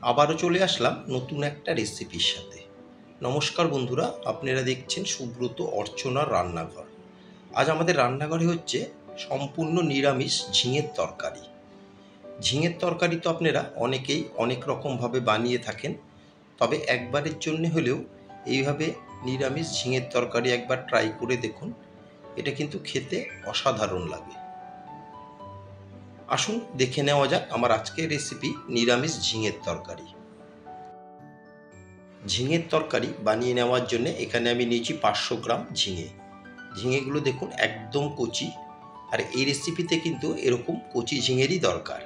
আবারও চলে আসলাম নতুন একটা রেসিপির সাথে। নমস্কার বন্ধুরা, আপনারা দেখছেন সুব্রত অর্চনার রান্নাঘর। আজ আমাদের রান্নাঘরে হচ্ছে সম্পূর্ণ নিরামিষ ঝিঙের তরকারি। ঝিঙের তরকারি তো আপনারা অনেকেই অনেক রকমভাবে বানিয়ে থাকেন, তবে একবারের জন্য হলেও এইভাবে নিরামিষ ঝিঙের তরকারি একবার ট্রাই করে দেখুন। এটা কিন্তু খেতে অসাধারণ লাগে। আসুন দেখে নেওয়া যাক আমার আজকের রেসিপি নিরামিষ ঝিঙের তরকারি। ঝিঙের তরকারি বানিয়ে নেওয়ার জন্য এখানে আমি নিয়েছি 500 গ্রাম ঝিঙে। ঝিঙেগুলো দেখুন একদম কচি, আর এই রেসিপিতে কিন্তু এরকম কচি ঝিঙেরই দরকার।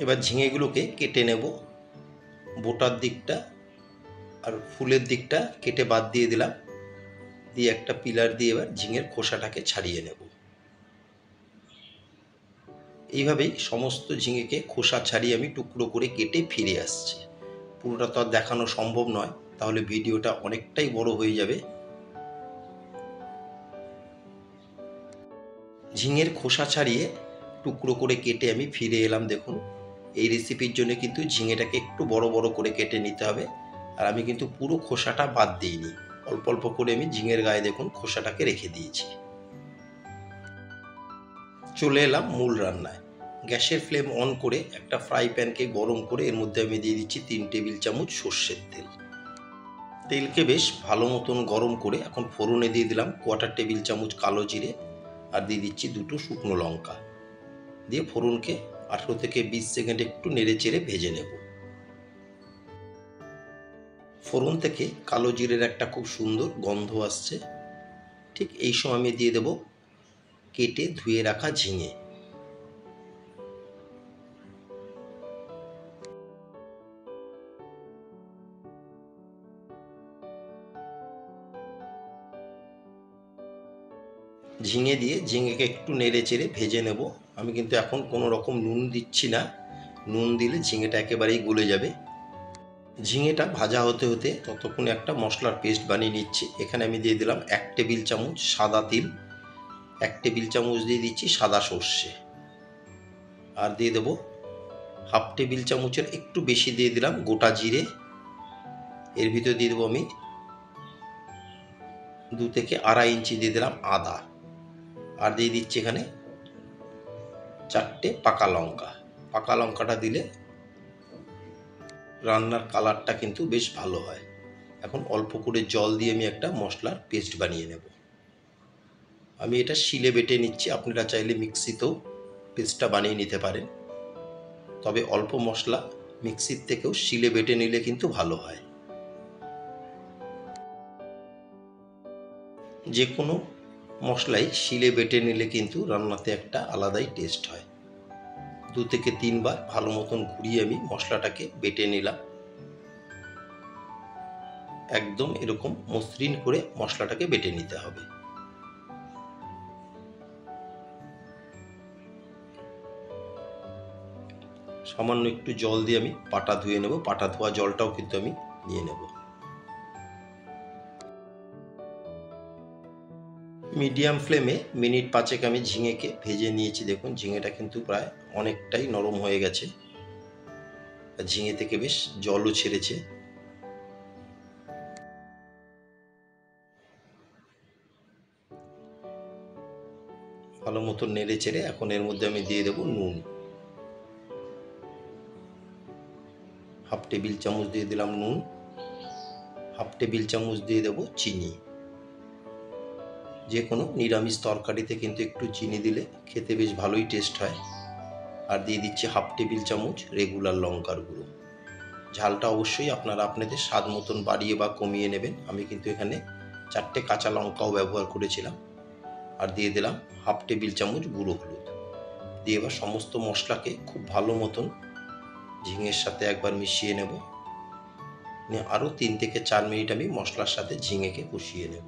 এবার ঝিঙেগুলোকে কেটে নেব। বোটার দিকটা আর ফুলের দিকটা কেটে বাদ দিয়ে দিলাম। দিয়ে একটা পিলার দিয়ে এবার ঝিঙের খোসাটাকে ছাড়িয়ে নেব। এইভাবেই সমস্ত ঝিঙেকে খোসা ছাড়িয়ে আমি টুকরো করে কেটে ফিরে আসছি। পুরোটা তো আর দেখানো সম্ভব নয়, তাহলে ভিডিওটা অনেকটাই বড় হয়ে যাবে। ঝিঙের খোসা ছাড়িয়ে টুকরো করে কেটে আমি ফিরে এলাম। দেখুন, এই রেসিপির জন্য কিন্তু ঝিঙেটাকে একটু বড় বড় করে কেটে নিতে হবে। আর আমি কিন্তু পুরো খোসাটা বাদ দিইনি, অল্প অল্প করে আমি ঝিঙের গায়ে দেখুন খোসাটাকে রেখে দিয়েছি। চলে এলাম মূল রান্নায়। গ্যাসের ফ্লেম অন করে একটা ফ্রাই প্যানকে গরম করে এর মধ্যে আমি দিয়ে দিচ্ছি 3 টেবিল চামচ সর্ষের তেল। তেলকে বেশ ভালো মতন গরম করে এখন ফোড়নে দিয়ে দিলাম 1/4 টেবিল চামচ কালো জিরে, আর দিয়ে দিচ্ছি 2টো শুকনো লঙ্কা। দিয়ে ফোড়নকে 18 থেকে 20 সেকেন্ড একটু নেড়ে চেড়ে ভেজে নেব। ফোড়ন থেকে কালো জিরের একটা খুব সুন্দর গন্ধ আসছে। ঠিক এই সময় আমি দিয়ে দেব কেটে ধুয়ে রাখা ঝিঙে। ঝিঙে দিয়ে ঝিঙেকে একটু নেড়ে চেড়ে ভেজে নেব। আমি কিন্তু এখন কোনো রকম নুন দিচ্ছি না, নুন দিলে ঝিঙেটা একেবারেই গলে যাবে। ঝিঙেটা ভাজা হতে হতে ততক্ষণে একটা মশলার পেস্ট বানিয়ে নিচ্ছি। এখানে আমি দিয়ে দিলাম 1 টেবিল চামচ সাদা তিল, 1 টেবিল চামচ দিয়ে দিচ্ছি সাদা সর্ষে, আর দিয়ে দেবো 1/2 টেবিল চামচের একটু বেশি দিয়ে দিলাম গোটা জিরে। এর ভিতরে দিয়ে দেবো আমি 2 থেকে 2.5 ইঞ্চি দিয়ে দিলাম আদা, আর দিয়ে দিচ্ছি এখানে 4টে পাকা লঙ্কা। পাকা লঙ্কাটা দিলে রান্নার কালারটা কিন্তু বেশ ভালো হয়। এখন অল্প করে জল দিয়ে আমি একটা মশলার পেস্ট বানিয়ে নেব। আমি এটা শিলে বেটে নিচ্ছি, আপনারা চাইলে মিক্সিতেও পেস্টটা বানিয়ে নিতে পারেন, তবে অল্প মশলা মিক্সির থেকেও শিলে বেটে নিলে কিন্তু ভালো হয়। যে কোনো মশলাই শিলে বেটে নিলে কিন্তু রান্নাতে একটা আলাদাই টেস্ট হয়। 2 থেকে 3 বার ভালো মতন ঘুরিয়ে আমি মশলাটাকে বেটে নিলাম। একদম এরকম মসৃণ করে মশলাটাকে বেটে নিতে হবে। সামান্য একটু জল দিয়ে আমি পাটা ধুয়ে নেব। পাটা ধোয়া জলটাও কিন্তু আমি নিয়ে নেব। মিডিয়াম ফ্লেমে মিনিট 5 আমি ঝিঙেকে ভেজে নিয়েছি। দেখুন ঝিঙেটা কিন্তু প্রায় অনেকটাই নরম হয়ে গেছে, আর ঝিঙে থেকে বেশ জলও ছেড়েছে। ভালো মতো নেড়ে চেড়ে এখন এর মধ্যে আমি দিয়ে দেবো নুন। 1/2 টেবিল চামচ দিয়ে দিলাম নুন। 1/2 টেবিল চামচ দিয়ে দেবো চিনি। যে কোনো নিরামিষ তরকারিতে কিন্তু একটু চিনি দিলে খেতে বেশ ভালোই টেস্ট হয়। আর দিয়ে দিচ্ছি 1/2 টেবিল চামচ রেগুলার লঙ্কার গুঁড়ো। ঝালটা অবশ্যই আপনারা আপনাদের স্বাদ মতন বাড়িয়ে বা কমিয়ে নেবেন। আমি কিন্তু এখানে 4টে কাঁচা লঙ্কাও ব্যবহার করেছিলাম। আর দিয়ে দিলাম 1/2 টেবিল চামচ গুঁড়ো হলুদ। দিয়ে এবার সমস্ত মশলাকে খুব ভালো মতন ঝিঙের সাথে একবার মিশিয়ে নেব। নিয়ে আরও 3 থেকে 4 মিনিট আমি মশলার সাথে ঝিঙেকে কষিয়ে নেব।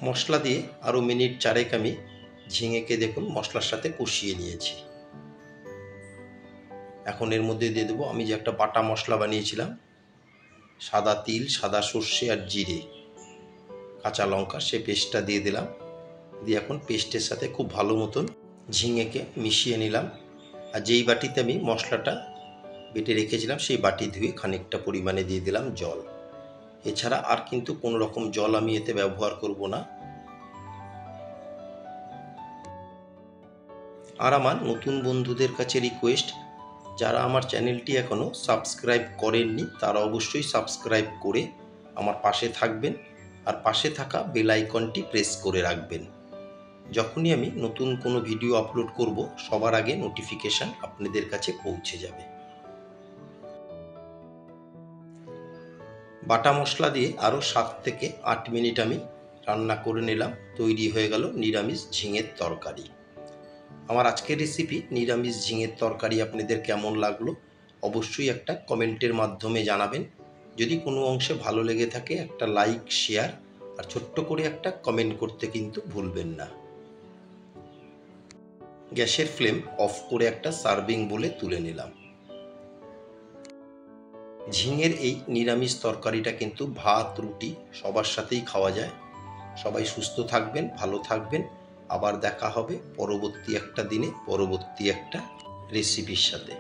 মশলা দিয়ে আরও মিনিট 4 আমি ঝিঙেকে দেখুন মশলার সাথে কষিয়ে নিয়েছি। এখন এর মধ্যে দিয়ে দেবো আমি যে একটা বাটা মশলা বানিয়েছিলাম, সাদা তিল, সাদা সর্ষে আর জিরে, কাঁচা লঙ্কা, সে পেস্টটা দিয়ে দিলাম। দিয়ে এখন পেস্টের সাথে খুব ভালো মতন ঝিঙেকে মিশিয়ে নিলাম। আর যেই বাটিতে আমি মশলাটা বেটে রেখেছিলাম সেই বাটি ধুয়ে খানিকটা পরিমাণে দিয়ে দিলাম জল। এছাড়া আর কিন্তু কোনো রকম জল আমি এতে ব্যবহার করব না। আর আমার নতুন বন্ধুদের কাছে রিকোয়েস্ট, যারা আমার চ্যানেলটি এখনও সাবস্ক্রাইব করেননি তারা অবশ্যই সাবস্ক্রাইব করে আমার পাশে থাকবেন আর পাশে থাকা বেল আইকনটি প্রেস করে রাখবেন। যখনই আমি নতুন কোনো ভিডিও আপলোড করব সবার আগে নোটিফিকেশান আপনাদের কাছে পৌঁছে যাবে। বাটা মশলা দিয়ে আরও 7 থেকে 8 মিনিট আমি রান্না করে নিলাম। তৈরি হয়ে গেল নিরামিষ ঝিঙের তরকারি। আমার আজকের রেসিপি নিরামিষ ঝিঙের তরকারি আপনাদের কেমন লাগলো অবশ্যই একটা কমেন্টের মাধ্যমে জানাবেন। যদি কোনো অংশে ভালো লেগে থাকে একটা লাইক, শেয়ার আর ছোট্ট করে একটা কমেন্ট করতে কিন্তু ভুলবেন না। গ্যাসের ফ্লেম অফ করে একটা সার্ভিং বলে তুলে নিলাম। ঝিঙের এই নিরামিষ তরকারিটা কিন্তু ভাত, রুটি সবার সাথেই খাওয়া যায়। সবাই সুস্থ থাকবেন, ভালো থাকবেন। আবার দেখা হবে পরবর্তী একটা দিনে পরবর্তী একটা রেসিপির সাথে।